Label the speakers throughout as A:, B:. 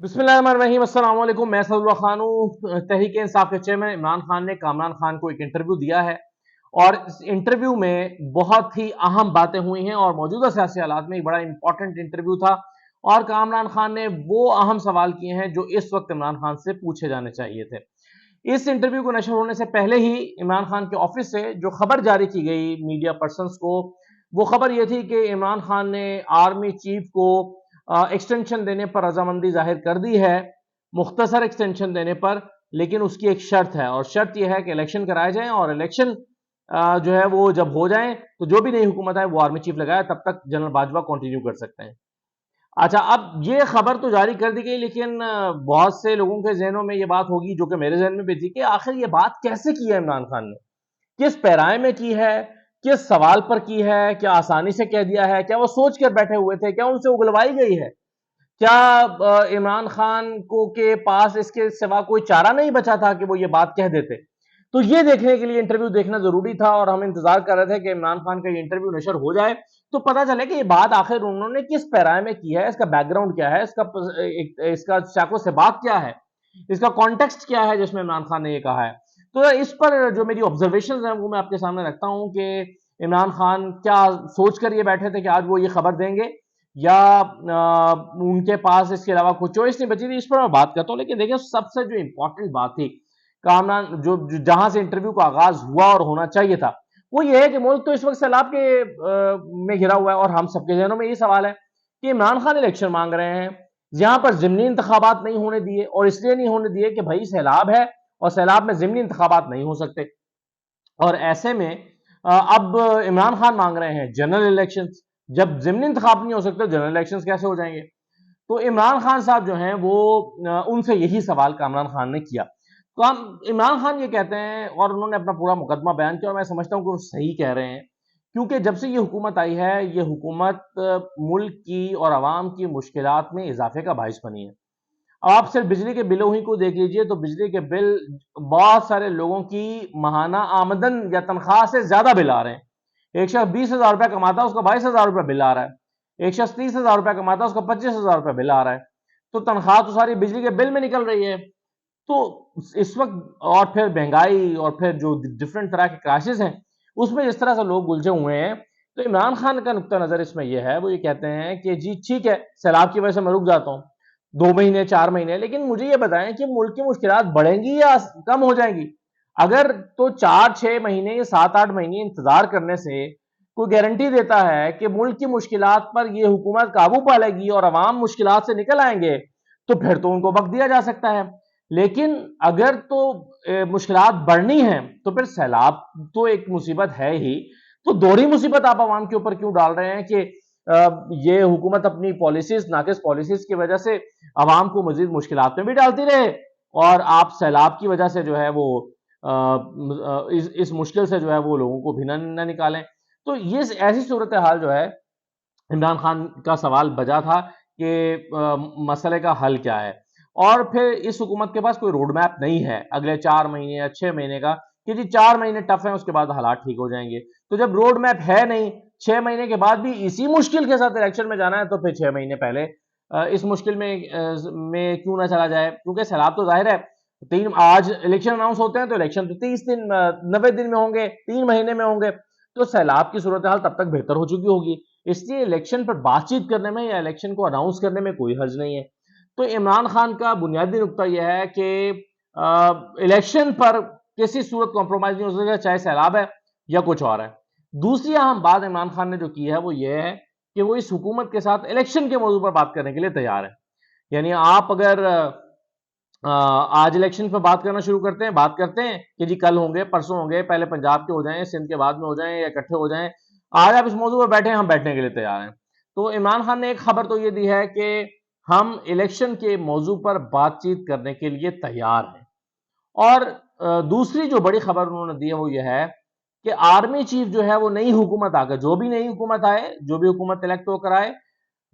A: बिस्मिल्लाहिर्रहमानिर्रहीम, अस्सलाम वालेकुम। मैं सदुल्लाह खान हूँ। तहरीक इंसाफ के चेयरमैन इमरान खान ने कामरान खान को एक इंटरव्यू दिया है और इस इंटरव्यू में बहुत ही अहम बातें हुई हैं और मौजूदा सियासी हालात में एक बड़ा इंपॉर्टेंट इंटरव्यू था और कामरान खान ने वो अहम सवाल किए हैं जो इस वक्त इमरान खान से पूछे जाने चाहिए थे। इस इंटरव्यू को नशर होने से पहले ही इमरान खान के ऑफिस से जो खबर जारी की गई मीडिया पर्सन्स को, वो खबर यह थी कि इमरान खान ने आर्मी चीफ को एक्सटेंशन देने पर रजामंदी जाहिर कर दी है, मुख्तसर एक्सटेंशन देने पर, लेकिन उसकी एक शर्त है और शर्त यह है कि इलेक्शन कराए जाएं और इलेक्शन जो है वो जब हो जाएं तो जो भी नई हुकूमत है वो आर्मी चीफ लगाए, तब तक जनरल बाजवा कंटिन्यू कर सकते हैं। अच्छा, अब ये खबर तो जारी कर दी गई, लेकिन बहुत से लोगों के जहनों में ये बात होगी, जो कि मेरे जहन में भी थी, कि आखिर ये बात कैसे की है इमरान खान ने, किस पैराए में की है, किस सवाल पर की है, क्या आसानी से कह दिया है, क्या वो सोच कर बैठे हुए थे, क्या उनसे उगलवाई गई है, क्या इमरान खान को के पास इसके सिवा कोई चारा नहीं बचा था कि वो ये बात कह देते। तो ये देखने के लिए इंटरव्यू देखना जरूरी था और हम इंतजार कर रहे थे कि इमरान खान का ये इंटरव्यू नशर हो जाए तो पता चले कि ये बात आखिर उन्होंने किस पैराए में की है, इसका बैकग्राउंड क्या है, इसका चाको से बात क्या है, इसका कॉन्टेक्स्ट क्या है जिसमें इमरान खान ने ये कहा है। तो इस पर जो मेरी ऑब्जर्वेशन है वो मैं आपके सामने रखता हूं कि इमरान खान क्या सोच कर ये बैठे थे कि आज वो ये खबर देंगे, या उनके पास इसके अलावा कोई चॉइस नहीं बची थी। इस पर मैं बात करता हूँ, लेकिन देखिए सबसे जो इंपॉर्टेंट बात थी कामरान जहां से इंटरव्यू का आगाज हुआ और होना चाहिए था, वो ये है कि मुल्क तो इस वक्त सैलाब के में घिरा हुआ है और हम सबके जहनों में ये सवाल है कि इमरान खान इलेक्शन मांग रहे हैं जहां पर ज़िमनी इंतखाबात नहीं होने दिए, और इसलिए नहीं होने दिए कि भाई सैलाब है और सैलाब में ज़िमनी इंतखाबात नहीं हो सकते। और ऐसे में अब इमरान खान मांग रहे हैं जनरल इलेक्शन। जब ज़िमनी इंतखाब नहीं हो सकते, जनरल इलेक्शन कैसे हो जाएंगे? तो इमरान खान साहब जो हैं वो उनसे यही सवाल कामरान खान ने किया। तो हम इमरान खान ये कहते हैं और उन्होंने अपना पूरा मुकदमा बयान किया और मैं समझता हूँ कि वो सही कह रहे हैं, क्योंकि जब से ये हुकूमत आई है, ये हुकूमत मुल्क की और आवाम की मुश्किलात में इजाफे का बाइस बनी है। आप सिर्फ बिजली के बिलों ही को देख लीजिए तो बिजली के बिल, बहुत सारे लोगों की माहाना आमदन या तनख्वाह से ज्यादा बिल आ रहे हैं। एक शख्स 20,000 रुपया कमाता है, उसका 22,000 रुपया बिल आ रहा है। एक शख्स 30,000 रुपया कमाता है, उसका 25,000 रुपया बिल आ रहा है। तो तनख्वाह तो सारी बिजली के बिल में निकल रही है। तो इस वक्त और फिर महंगाई और फिर जो डिफरेंट तरह के क्राइसिस हैं उसमें जिस तरह से लोग उलझे हुए हैं, तो इमरान खान का नुक्ता नजर इसमें यह है, वो ये कहते हैं कि जी ठीक है, सैलाब की वजह से मैं रुक जाता हूँ 2 महीने 4 महीने, लेकिन मुझे ये बताएं कि मुल्क की मुश्किलात बढ़ेंगी या कम हो जाएंगी? अगर तो 4-6 महीने या 7-8 महीने इंतजार करने से कोई गारंटी देता है कि मुल्क की मुश्किलात पर यह हुकूमत काबू पा लेगी और अवाम मुश्किलात से निकल आएंगे, तो फिर तो उनको वक्त दिया जा सकता है। लेकिन अगर तो मुश्किलात बढ़नी है तो फिर सैलाब तो एक मुसीबत है ही, तो दोहरी मुसीबत आप अवाम के ऊपर क्यों डाल रहे हैं कि ये हुकूमत अपनी पॉलिसीज, नाकिस पॉलिसीज की वजह से अवाम को मजीद मुश्किलात में भी डालती रहे और आप सैलाब की वजह से जो है वो इस मुश्किल से जो है वो लोगों को भी न निकालें। तो ये ऐसी सूरत हाल जो है, इमरान खान का सवाल बजा था कि मसले का हल क्या है। और फिर इस हुकूमत के पास कोई रोड मैप नहीं है अगले 4 महीने या 6 महीने का, कि जी 4 महीने टफ है, उसके बाद हालात ठीक हो जाएंगे। तो जब रोड मैप है नहीं, 6 महीने के बाद भी इसी मुश्किल के साथ इलेक्शन में जाना है, तो फिर 6 महीने पहले इस मुश्किल में क्यों ना चला जाए? क्योंकि सैलाब तो जाहिर है, आज इलेक्शन अनाउंस होते हैं तो इलेक्शन तो 30 दिन 90 दिन में होंगे, 3 महीने में होंगे, तो सैलाब की सूरत हाल तब तक बेहतर हो चुकी होगी। इसलिए इलेक्शन पर बातचीत करने में या इलेक्शन को अनाउंस करने में कोई हर्ज नहीं है। तो इमरान खान का बुनियादी नुकता यह है कि इलेक्शन पर किसी सूरत कॉम्प्रोमाइज नहीं हो सकता, चाहे सैलाब है या कुछ और है। दूसरी अहम बात इमरान खान ने जो की है वो ये है कि वो इस हुकूमत के साथ इलेक्शन के मौजू पर बात करने के लिए तैयार है। यानी आप अगर आज इलेक्शन पर बात करना शुरू करते हैं, बात करते हैं कि जी कल होंगे, परसों होंगे, पहले पंजाब के हो जाएं, सिंध के बाद में हो जाएं या इकट्ठे हो जाएं, आज आप इस मौजू पर बैठे हैं, हम बैठने के लिए तैयार हैं। तो इमरान खान ने एक खबर तो ये दी है कि हम इलेक्शन के मौजू पर बातचीत करने के लिए तैयार हैं। और दूसरी जो बड़ी खबर उन्होंने दी है वो ये है कि आर्मी चीफ जो है वो नई हुकूमत आकर, जो भी नई हुकूमत आए, जो भी हुकूमत इलेक्ट होकर आए,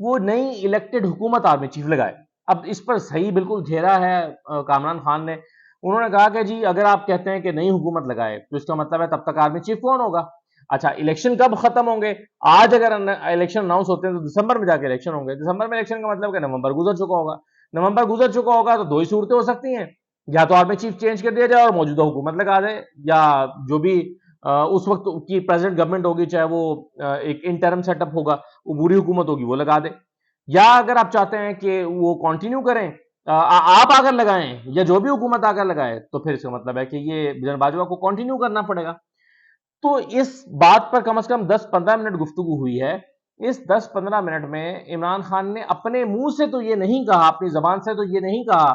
A: वो नई इलेक्टेड हुकूमत आर्मी चीफ लगाए। अब इस पर सही बिल्कुल घेरा है कामरान खान ने। उन्होंने कहा कि जी अगर आप कहते हैं कि नई हुकूमत लगाए तो इसका मतलब है तब तक आर्मी चीफ कौन होगा? अच्छा, इलेक्शन कब खत्म होंगे? आज अगर इलेक्शन अनाउंस होते हैं तो दिसंबर में जाके इलेक्शन होंगे। दिसंबर में इलेक्शन का मतलब कि नवंबर गुजर चुका होगा। नवंबर गुजर चुका होगा तो दो ही सूरतें हो सकती हैं, या तो आर्मी चीफ चेंज कर दिया जाए और मौजूदा हुकूमत लगा दे, या जो भी उस वक्त की प्रेजेंट गवर्नमेंट होगी, चाहे वो एक इंटरम सेटअप होगा, वो बुरी हुकूमत होगी, वो लगा दे। या अगर आप चाहते हैं कि वो कंटिन्यू करें, आप आकर लगाएं या जो भी हुकूमत आकर लगाए, तो फिर इसका मतलब है कि ये जनरल बाजवा को कंटिन्यू करना पड़ेगा। तो इस बात पर कम से कम 10-15 मिनट गुफ्तगू हुई है। इस 10-15 मिनट में इमरान खान ने अपने मुंह से तो ये नहीं कहा, अपनी जबान से तो ये नहीं कहा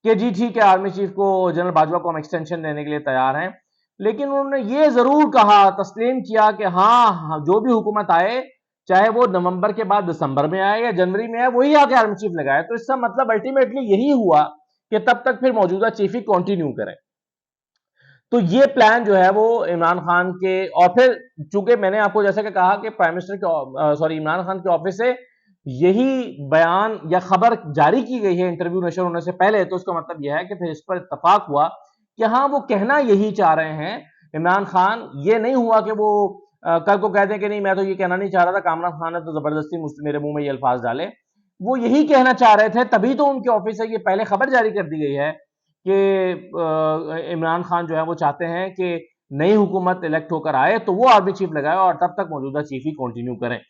A: कि जी ठीक है, आर्मी चीफ को, जनरल बाजवा को हम एक्सटेंशन देने के लिए तैयार हैं, लेकिन उन्होंने ये जरूर कहा, तस्लीम किया कि हाँ, जो भी हुकूमत आए, चाहे वो नवंबर के बाद दिसंबर में आए या जनवरी में आए, वही आके आर्मी चीफ लगाए। तो इसका मतलब अल्टीमेटली यही हुआ कि तब तक फिर मौजूदा चीफ ही कंटिन्यू करें। तो ये प्लान जो है वो इमरान खान के, और फिर चूंकि मैंने आपको जैसे कि कहा कि प्राइम मिनिस्टर के, सॉरी, इमरान खान के ऑफिस से यही बयान या खबर जारी की गई है इंटरव्यू नशर होने से पहले, तो इसका मतलब यह है कि फिर इस पर इत्तेफाक हुआ कि हाँ, वो कहना यही चाह रहे हैं इमरान खान। ये नहीं हुआ कि वो कल को कहते हैं कि नहीं, मैं तो ये कहना नहीं चाह रहा था, कामरान खान ने तो जबरदस्ती मेरे मुंह में ये अल्फाज डाले। वो यही कहना चाह रहे थे, तभी तो उनके ऑफिस से ये पहले खबर जारी कर दी गई है कि इमरान खान जो है वो चाहते हैं कि नई हुकूमत इलेक्ट होकर आए तो वो आर्मी चीफ लगाए और तब तक मौजूदा चीफ ही कंटिन्यू करें।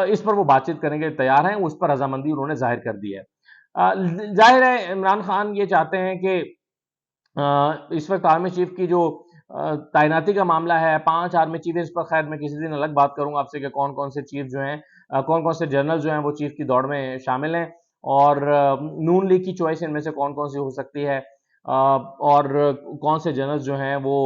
A: इस पर वो बातचीत करने के तैयार हैं, उस पर रजामंदी उन्होंने जाहिर कर दी है। जाहिर है इमरान खान ये चाहते हैं कि इस वक्त आर्मी चीफ की जो तैनाती का मामला है, 5 आर्मी चीफ, इस पर खैर मैं किसी दिन अलग बात करूंगा आपसे कि कौन कौन से चीफ जो हैं, कौन कौन से जनरल जो हैं वो चीफ की दौड़ में शामिल हैं, और नून लीग की चॉइस इनमें से कौन कौन सी हो सकती है, और कौन से जनरल जो हैं वो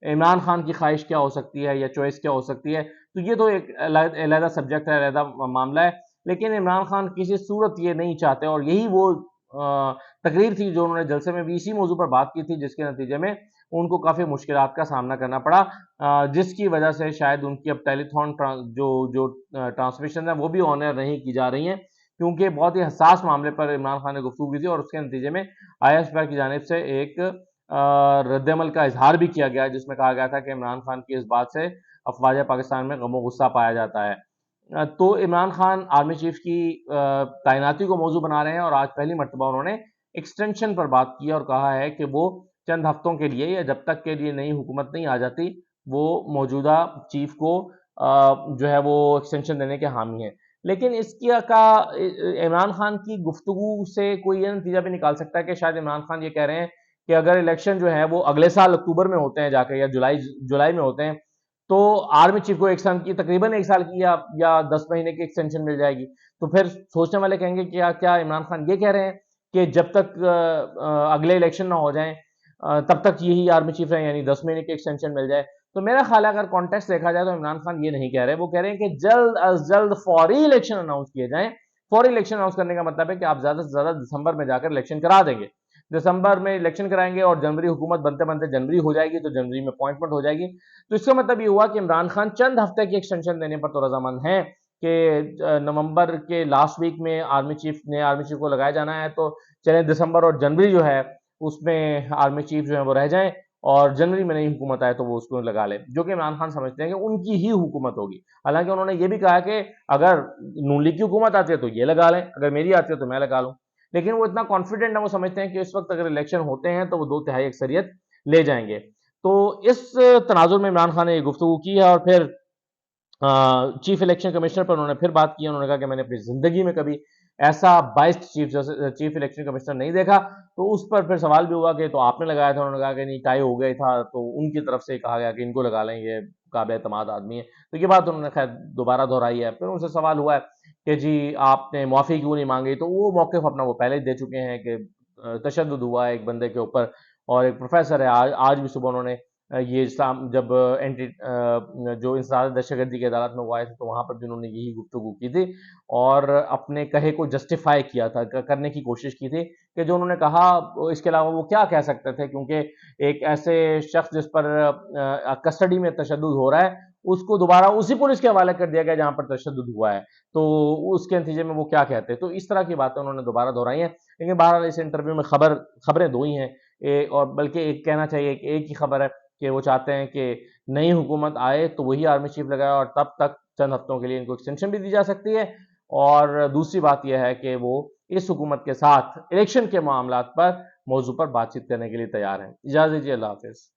A: इमरान खान की ख्वाहिश क्या हो सकती है या चॉइस क्या हो सकती है। तो ये तो एक अलहदा सब्जेक्ट है, अलहदा मामला है। लेकिन इमरान खान किसी सूरत ये नहीं चाहते, और यही वो तकरीर थी जो उन्होंने जलसे में भी इसी मौजू पर बात की थी, जिसके नतीजे में उनको काफ़ी मुश्किलात का सामना करना पड़ा, जिसकी वजह से शायद उनकी अब टेलीथॉन जो जो ट्रांसमिशन है वो भी ऑन एयर नहीं की जा रही हैं, क्योंकि बहुत ही हसास मामले पर इमरान खान ने गुफ्तगू की थी, और उसके नतीजे में ISP की जानिब से एक रद्दमल का इजहार भी किया गया, जिसमें कहा गया था कि इमरान खान की इस बात से अफवाज पाकिस्तान में गमो गुस्सा पाया जाता है। तो इमरान खान आर्मी चीफ की तैनाती को मौजू बना रहे हैं, और आज पहली मरतबा उन्होंने एक्सटेंशन पर बात की और कहा है कि वो चंद हफ्तों के लिए या जब तक के लिए नई हुकूमत नहीं आ जाती, वो मौजूदा चीफ को जो है वो एक्सटेंशन देने के हामी हैं। लेकिन इसकी इमरान खान की गुफ्तगू से कोई ये नतीजा भी निकाल सकता है कि शायद इमरान खान ये कह रहे हैं कि अगर इलेक्शन जो है वो अगले साल अक्टूबर में होते हैं जाके, या जुलाई में होते हैं, तो आर्मी चीफ को एक साल की, तकरीबन एक साल की या 10 महीने की एक्सटेंशन मिल जाएगी। तो फिर सोचने वाले कहेंगे कि क्या इमरान खान ये कह रहे हैं कि जब तक अगले इलेक्शन ना हो जाए तब तक यही आर्मी चीफ रहे, यानी 10 महीने की एक्सटेंशन मिल जाए। तो मेरा ख्याल है अगर कॉन्टेक्स्ट देखा जाए तो इमरान खान ये नहीं कह रहे, वो कह रहे हैं कि जल्द अज जल्द फौरी इलेक्शन अनाउंस किए जाएं। फौरी इलेक्शन अनाउंस करने का मतलब है कि आप ज्यादा से ज्यादा दिसंबर में जाकर इलेक्शन करा देंगे, दिसंबर में इलेक्शन कराएंगे और जनवरी हुकूमत बनते बनते जनवरी हो जाएगी, तो जनवरी में अपॉइंटमेंट हो जाएगी। तो इसका मतलब ये हुआ कि इमरान खान चंद हफ्ते की एक्सटेंशन देने पर तो रजामंद हैं कि नवंबर के लास्ट वीक में आर्मी चीफ को लगाया जाना है, तो चले दिसंबर और जनवरी जो है उसमें आर्मी चीफ जो है वो रह जाएं, और जनवरी में नई हुकूमत आए तो वो उसको लगा ले, जो कि इमरान खान समझते हैं कि उनकी ही हुकूमत होगी। हालांकि उन्होंने ये भी कहा कि अगर नून लीग की हुकूमत आती है तो ये लगा लें, अगर मेरी आती है तो मैं लगा लूं। लेकिन वो इतना कॉन्फिडेंट है, वो समझते हैं कि इस वक्त अगर इलेक्शन होते हैं तो वो 2/3 अक्सरियत ले जाएंगे। तो इस तनाजुर में इमरान खान ने ये गुफ्तगू की है, और फिर चीफ इलेक्शन कमिश्नर पर उन्होंने फिर बात की। उन्होंने कहा कि मैंने अपनी जिंदगी में कभी ऐसा बाइस्ड चीफ इलेक्शन कमिश्नर नहीं देखा। तो उस पर फिर सवाल भी हुआ कि तो आपने लगाया था, उन्होंने कहा कि नहीं, टाई हो गया था, तो उनकी तरफ से कहा गया कि इनको लगा लें, ये काबिल एतमाद आदमी है। तो ये बात उन्होंने खैर दोबारा दोहराई है। फिर उनसे सवाल हुआ है कि जी आपने माफ़ी क्यों नहीं मांगी, तो वो मौक़िफ़ अपना वो पहले ही दे चुके हैं कि तशद्दुद हुआ है एक बंदे के ऊपर, और एक प्रोफेसर है, आज भी सुबह उन्होंने ये इस्लाम जब जो इंसदाद दहशतगर्दी की अदालत में वो आए थे, तो वहाँ पर भी उन्होंने यही गुफ्तगू की थी, और अपने कहे को जस्टिफाई किया था, करने की कोशिश की थी कि जो उन्होंने कहा इसके अलावा वो क्या कह सकते थे, क्योंकि एक ऐसे शख्स जिस पर कस्टडी में तशद्दुद हो रहा है, उसको दोबारा उसी पुलिस के हवाले कर दिया गया जहाँ पर तशद्दुद हुआ है, तो उसके नतीजे में वो क्या कहते हैं। तो इस तरह की बातें उन्होंने दोबारा दोहराई हैं। लेकिन बहरहाल इस इंटरव्यू में खबरें दो ही हैं, और बल्कि एक कहना चाहिए एक ही खबर है कि वो चाहते हैं कि नई हुकूमत आए तो वही आर्मी चीफ लगाए, और तब तक चंद हफ्तों के लिए इनको एक्सटेंशन भी दी जा सकती है, اور دوسری بات یہ ہے کہ وہ اس حکومت کے ساتھ الیکشن کے معاملات پر موضوع پر بات چیت کرنے کے لیے تیار ہیں۔ اجازت دیجیے، اللہ حافظ۔